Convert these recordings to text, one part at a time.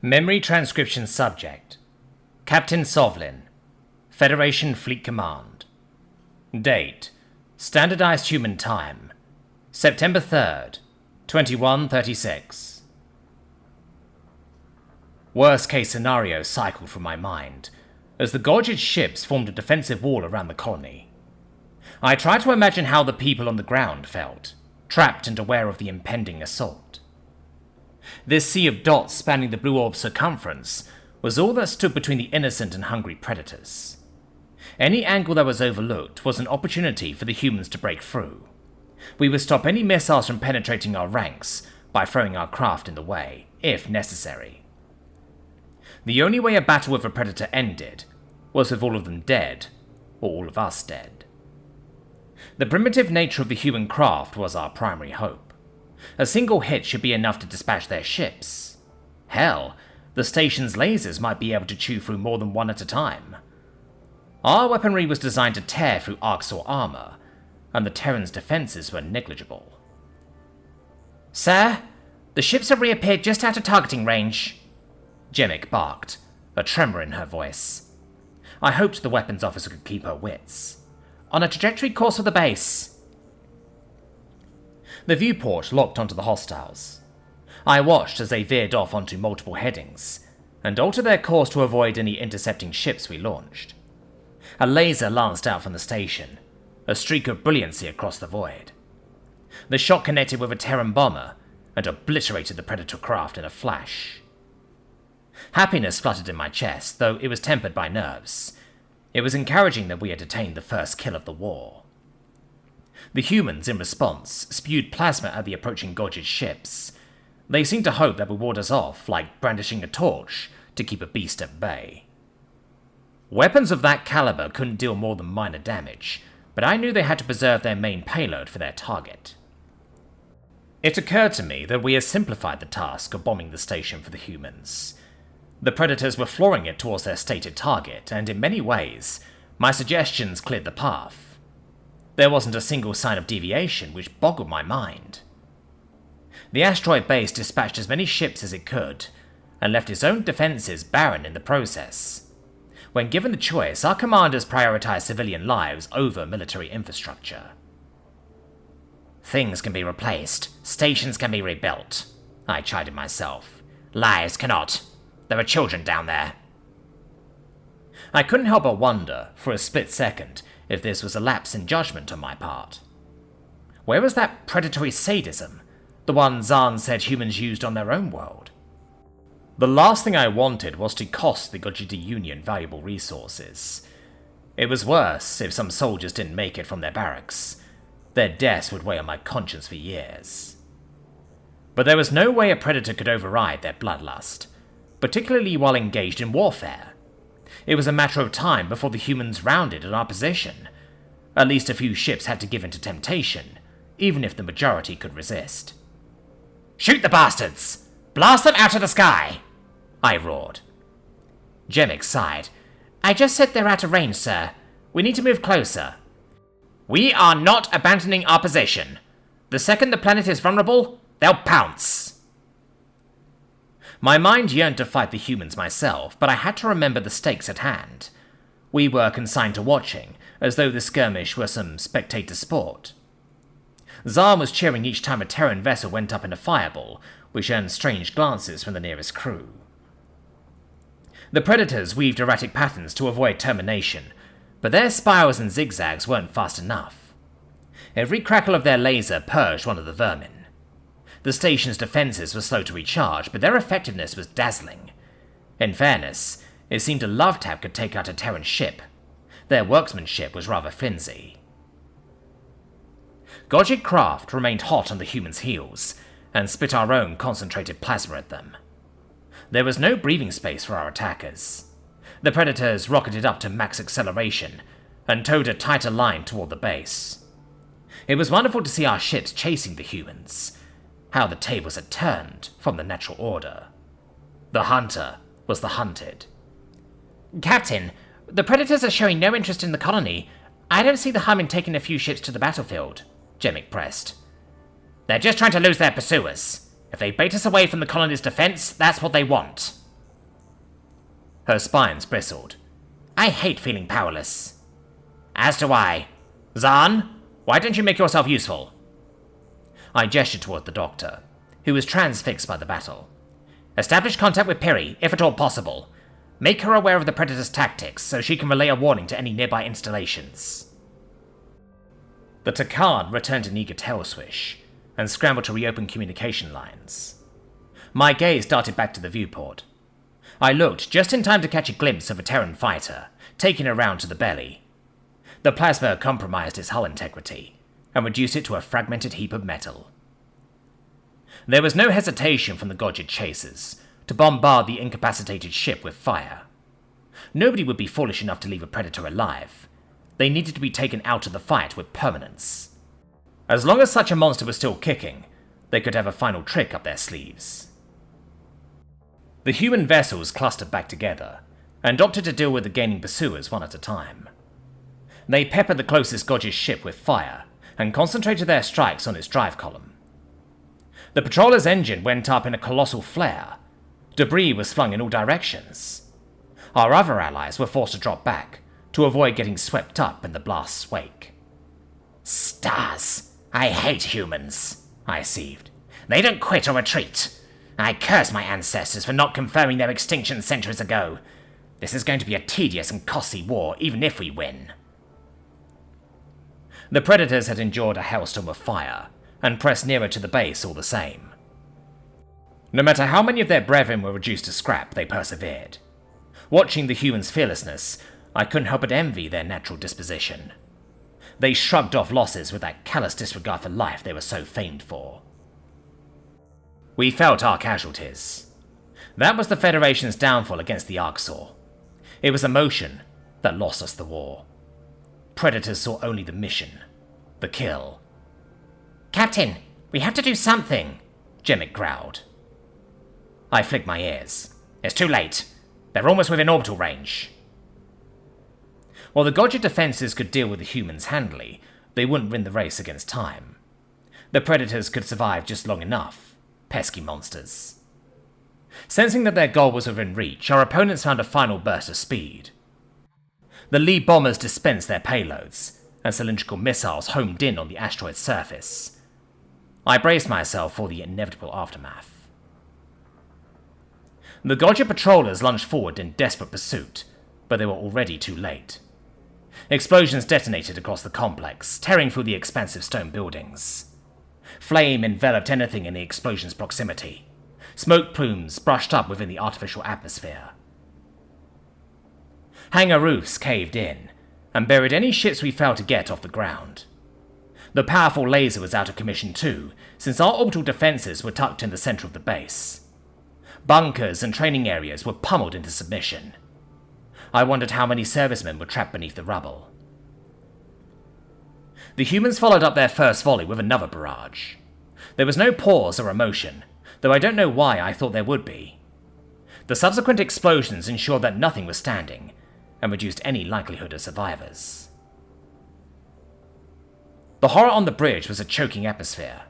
Memory transcription subject: Captain Sovlin, Federation Fleet Command. Date: Standardized Human Time, September 3rd, 2136. Worst case scenario cycled through my mind, as the gorgeous ships formed a defensive wall around the colony. I tried to imagine how the people on the ground felt, trapped and aware of the impending assault. This sea of dots spanning the blue orb's circumference was all that stood between the innocent and hungry predators. Any angle that was overlooked was an opportunity for the humans to break through. We would stop any missiles from penetrating our ranks by throwing our craft in the way, if necessary. The only way a battle with a predator ended was with all of them dead, or all of us dead. The primitive nature of the human craft was our primary hope. A single hit should be enough to dispatch their ships. Hell, the station's lasers might be able to chew through more than one at a time. Our weaponry was designed to tear through Arxor armor, and the Terran's defenses were negligible. "Sir, the ships have reappeared just out of targeting range," Jemik barked, a tremor in her voice. I hoped the weapons officer could keep her wits. "On a trajectory course for the base." The viewport locked onto the hostiles. I watched as they veered off onto multiple headings, and altered their course to avoid any intercepting ships we launched. A laser lanced out from the station, a streak of brilliancy across the void. The shot connected with a Terran bomber, and obliterated the Predator craft in a flash. Happiness fluttered in my chest, though it was tempered by nerves. It was encouraging that we had attained the first kill of the war. The humans, in response, spewed plasma at the approaching gorgeous ships. They seemed to hope that would ward us off, like brandishing a torch to keep a beast at bay. Weapons of that caliber couldn't deal more than minor damage, but I knew they had to preserve their main payload for their target. It occurred to me that we had simplified the task of bombing the station for the humans. The predators were flooring it towards their stated target, and in many ways, my suggestions cleared the path. There wasn't a single sign of deviation, which boggled my mind. The asteroid base dispatched as many ships as it could, and left its own defenses barren in the process. When given the choice, our commanders prioritized civilian lives over military infrastructure. "Things can be replaced, stations can be rebuilt," I chided myself. "Lives cannot. There are children down there." I couldn't help but wonder, for a split second, if this was a lapse in judgment on my part. Where was that predatory sadism, the one Zahn said humans used on their own world? The last thing I wanted was to cost the Gojiti Union valuable resources. It was worse if some soldiers didn't make it from their barracks. Their deaths would weigh on my conscience for years. But there was no way a predator could override their bloodlust, particularly while engaged in warfare. It was a matter of time before the humans rounded on our position. At least a few ships had to give in to temptation, even if the majority could resist. "Shoot the bastards! Blast them out of the sky!" I roared. Jemik sighed. "I just said they're out of range, sir. We need to move closer." "We are not abandoning our position. The second the planet is vulnerable, they'll pounce." My mind yearned to fight the humans myself, but I had to remember the stakes at hand. We were consigned to watching, as though the skirmish were some spectator sport. Zahn was cheering each time a Terran vessel went up in a fireball, which earned strange glances from the nearest crew. The Predators weaved erratic patterns to avoid termination, but their spirals and zigzags weren't fast enough. Every crackle of their laser purged one of the vermin. The station's defenses were slow to recharge, but their effectiveness was dazzling. In fairness, it seemed a love tap could take out a Terran ship. Their workmanship was rather flimsy. Gojit craft remained hot on the humans' heels, and spit our own concentrated plasma at them. There was no breathing space for our attackers. The Predators rocketed up to max acceleration, and towed a tighter line toward the base. It was wonderful to see our ships chasing the humans. How the tables had turned from the natural order. The hunter was the hunted. "Captain, the Predators are showing no interest in the colony. I don't see the harm in taking a few ships to the battlefield," Jemik pressed. "They're just trying to lose their pursuers. If they bait us away from the colony's defense, that's what they want," Her spines bristled. "I hate feeling powerless." "As do I. Zahn, why don't you make yourself useful?" I gestured toward the doctor, who was transfixed by the battle. "Establish contact with Piri, if at all possible. Make her aware of the Predator's tactics so she can relay a warning to any nearby installations." The Takan returned an eager tail swish and scrambled to reopen communication lines. My gaze darted back to the viewport. I looked just in time to catch a glimpse of a Terran fighter, taking her round to the belly. The plasma compromised its hull integrity and reduced it to a fragmented heap of metal. There was no hesitation from the Godjid chasers to bombard the incapacitated ship with fire. Nobody would be foolish enough to leave a Predator alive. They needed to be taken out of the fight with permanence. As long as such a monster was still kicking, they could have a final trick up their sleeves. The human vessels clustered back together and opted to deal with the gaining pursuers one at a time. They peppered the closest Godjid ship with fire and concentrated their strikes on its drive column. The patroller's engine went up in a colossal flare. Debris was flung in all directions. Our other allies were forced to drop back to avoid getting swept up in the blast's wake. "Stars! I hate humans," I seethed. "They don't quit or retreat. I curse my ancestors for not confirming their extinction centuries ago. This is going to be a tedious and costly war, even if we win." The Predators had endured a hailstorm of fire and pressed nearer to the base all the same. No matter how many of their brethren were reduced to scrap, they persevered. Watching the humans' fearlessness, I couldn't help but envy their natural disposition. They shrugged off losses with that callous disregard for life they were so famed for. We felt our casualties. That was the Federation's downfall against the Arxor. It was emotion that lost us the war. Predators saw only the mission, the kill. "Captain, we have to do something," Jemik growled. I flicked my ears. "It's too late. They're almost within orbital range." While the Godjid defenses could deal with the humans handily, they wouldn't win the race against time. The Predators could survive just long enough. Pesky monsters. Sensing that their goal was within reach, our opponents found a final burst of speed. The Lee bombers dispensed their payloads, and cylindrical missiles homed in on the asteroid's surface. I braced myself for the inevitable aftermath. The Godjid patrollers lunged forward in desperate pursuit, but they were already too late. Explosions detonated across the complex, tearing through the expansive stone buildings. Flame enveloped anything in the explosion's proximity. Smoke plumes brushed up within the artificial atmosphere. Hangar roofs caved in, and buried any ships we failed to get off the ground. The powerful laser was out of commission too, since our orbital defenses were tucked in the center of the base. Bunkers and training areas were pummeled into submission. I wondered how many servicemen were trapped beneath the rubble. The humans followed up their first volley with another barrage. There was no pause or emotion, though I don't know why I thought there would be. The subsequent explosions ensured that nothing was standing, and reduced any likelihood of survivors. The horror on the bridge was a choking atmosphere.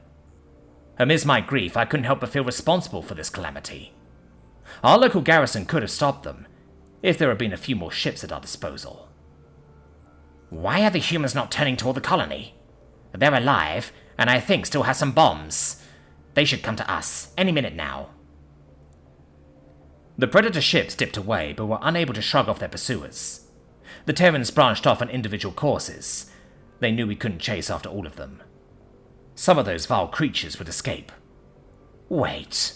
Amidst my grief, I couldn't help but feel responsible for this calamity. Our local garrison could have stopped them, if there had been a few more ships at our disposal. "Why are the humans not turning toward the colony? They're alive, and I think still have some bombs. They should come to us, any minute now." The Predator ships dipped away, but were unable to shrug off their pursuers. The Terrans branched off on individual courses. They knew we couldn't chase after all of them. Some of those vile creatures would escape. Wait.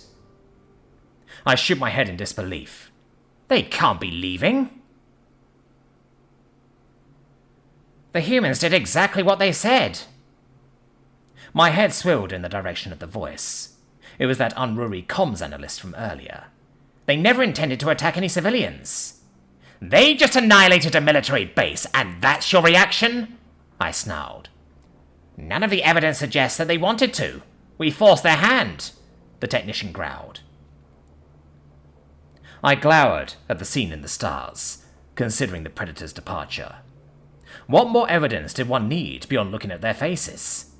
I shook my head in disbelief. They can't be leaving. The humans did exactly what they said. My head swirled in the direction of the voice. It was that unruly comms analyst from earlier. They never intended to attack any civilians. They just annihilated a military base, and that's your reaction? I snarled. None of the evidence suggests that they wanted to. We forced their hand, the technician growled. I glowered at the scene in the stars, considering the Predator's departure. What more evidence did one need beyond looking at their faces?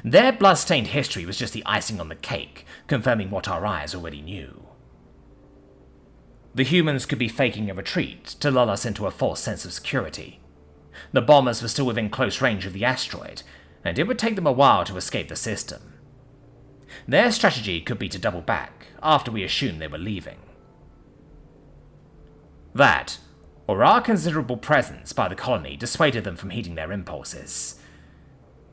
Their blood-stained history was just the icing on the cake, confirming what our eyes already knew. The humans could be faking a retreat to lull us into a false sense of security. The bombers were still within close range of the asteroid, and it would take them a while to escape the system. Their strategy could be to double back after we assumed they were leaving. That, or our considerable presence by the colony, dissuaded them from heeding their impulses.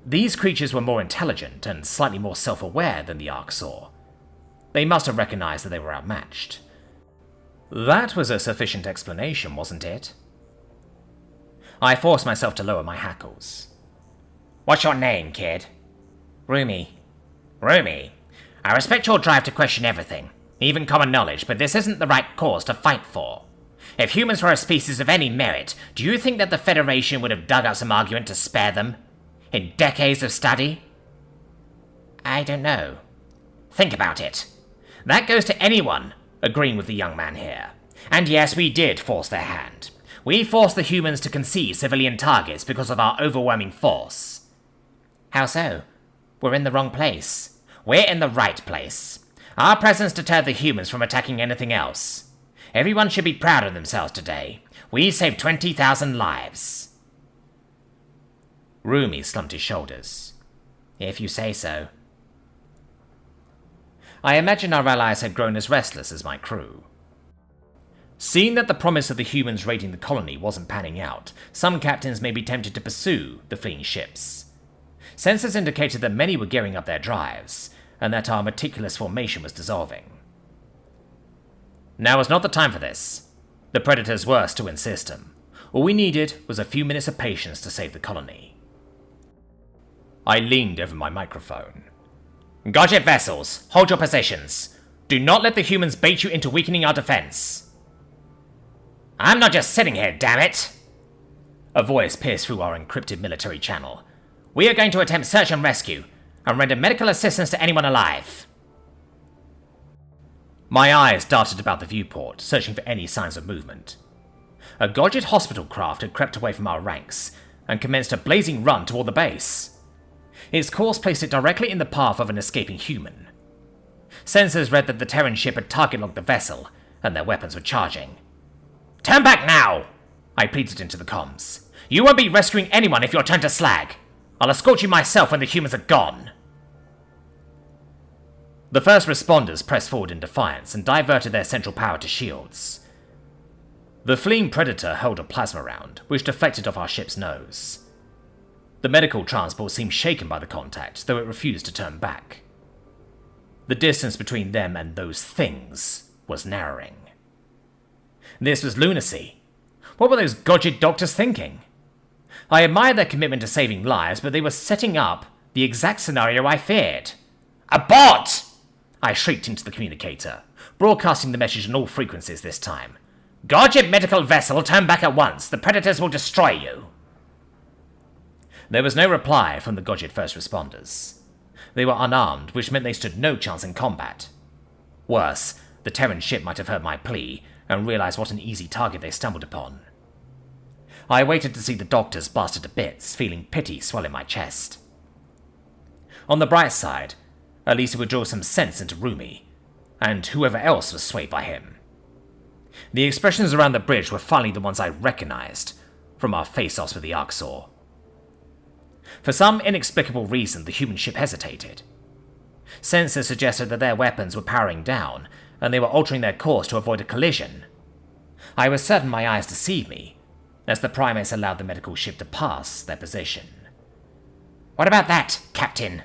These creatures were more intelligent and slightly more self-aware than the Arxor. They must have recognized that they were outmatched. That was a sufficient explanation, wasn't it? I forced myself to lower my hackles. What's your name, kid? Rumi. Rumi. I respect your drive to question everything, even common knowledge, but this isn't the right cause to fight for. If humans were a species of any merit, do you think that the Federation would have dug out some argument to spare them? In decades of study? I don't know. Think about it. That goes to anyone, agreeing with the young man here. And yes, we did force their hand. We forced the humans to concede civilian targets because of our overwhelming force. How so? We're in the wrong place. We're in the right place. Our presence deterred the humans from attacking anything else. Everyone should be proud of themselves today. We saved 20,000 lives. Rumi slumped his shoulders. If you say so. I imagine our allies had grown as restless as my crew. Seeing that the promise of the humans raiding the colony wasn't panning out, some captains may be tempted to pursue the fleeing ships. Sensors indicated that many were gearing up their drives, and that our meticulous formation was dissolving. Now was not the time for this. The predators were still in system. All we needed was a few minutes of patience to save the colony. I leaned over my microphone. Godget vessels, hold your positions. Do not let the humans bait you into weakening our defense. I'm not just sitting here, damn it! A voice pierced through our encrypted military channel. We are going to attempt search and rescue, and render medical assistance to anyone alive. My eyes darted about the viewport, searching for any signs of movement. A Godget hospital craft had crept away from our ranks, and commenced a blazing run toward the base. Its course placed it directly in the path of an escaping human. Sensors read that the Terran ship had target-locked the vessel, and their weapons were charging. Turn back now! I pleaded into the comms. You won't be rescuing anyone if you're turned to slag. I'll escort you myself when the humans are gone. The first responders pressed forward in defiance and diverted their central power to shields. The fleeing predator held a plasma round, which deflected off our ship's nose. The medical transport seemed shaken by the contact, though it refused to turn back. The distance between them and those things was narrowing. This was lunacy. What were those Godget doctors thinking? I admired their commitment to saving lives, but they were setting up the exact scenario I feared. Abort! I shrieked into the communicator, broadcasting the message on all frequencies this time. Godget medical vessel, turn back at once. The predators will destroy you. There was no reply from the Godget first responders. They were unarmed, which meant they stood no chance in combat. Worse, the Terran ship might have heard my plea and realized what an easy target they stumbled upon. I waited to see the doctors blasted to bits, feeling pity swell in my chest. On the bright side, at least it would draw some sense into Rumi, and whoever else was swayed by him. The expressions around the bridge were finally the ones I recognized from our face-offs with the Arxor. For some inexplicable reason, the human ship hesitated. Sensors suggested that their weapons were powering down, and they were altering their course to avoid a collision. I was certain my eyes deceived me, as the primates allowed the medical ship to pass their position. What about that, Captain?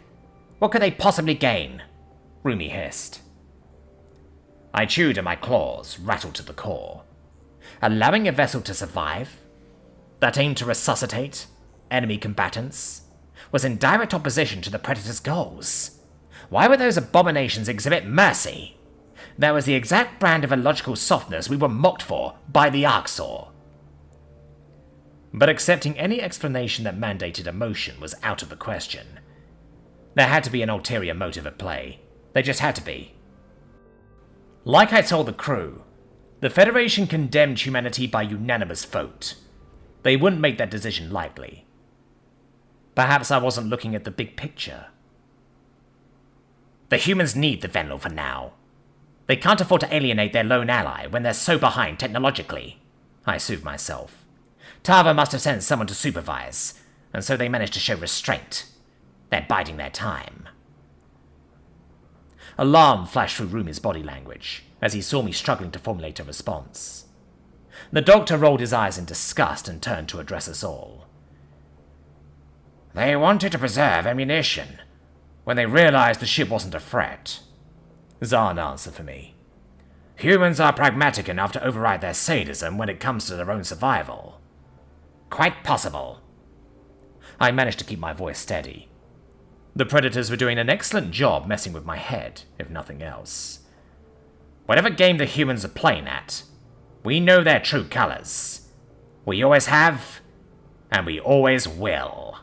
What could they possibly gain? Rumi hissed. I chewed at my claws, rattled to the core. Allowing a vessel to survive, that aimed to resuscitate enemy combatants, was in direct opposition to the Predator's goals. Why would those abominations exhibit mercy? That was the exact brand of illogical softness we were mocked for by the Arxor. But accepting any explanation that mandated emotion was out of the question. There had to be an ulterior motive at play. There just had to be. Like I told the crew, the Federation condemned humanity by unanimous vote. They wouldn't make that decision lightly. Perhaps I wasn't looking at the big picture. The humans need the Venlo for now. They can't afford to alienate their lone ally when they're so behind technologically. I soothe myself. Tava must have sent someone to supervise, and so they managed to show restraint. They're biding their time. Alarm flashed through Rumi's body language as he saw me struggling to formulate a response. The doctor rolled his eyes in disgust and turned to address us all. They wanted to preserve ammunition when they realized the ship wasn't a threat. Zahn answered for me. Humans are pragmatic enough to override their sadism when it comes to their own survival. Quite possible. I managed to keep my voice steady. The Predators were doing an excellent job messing with my head, if nothing else. Whatever game the humans are playing at, we know their true colors. We always have, and we always will.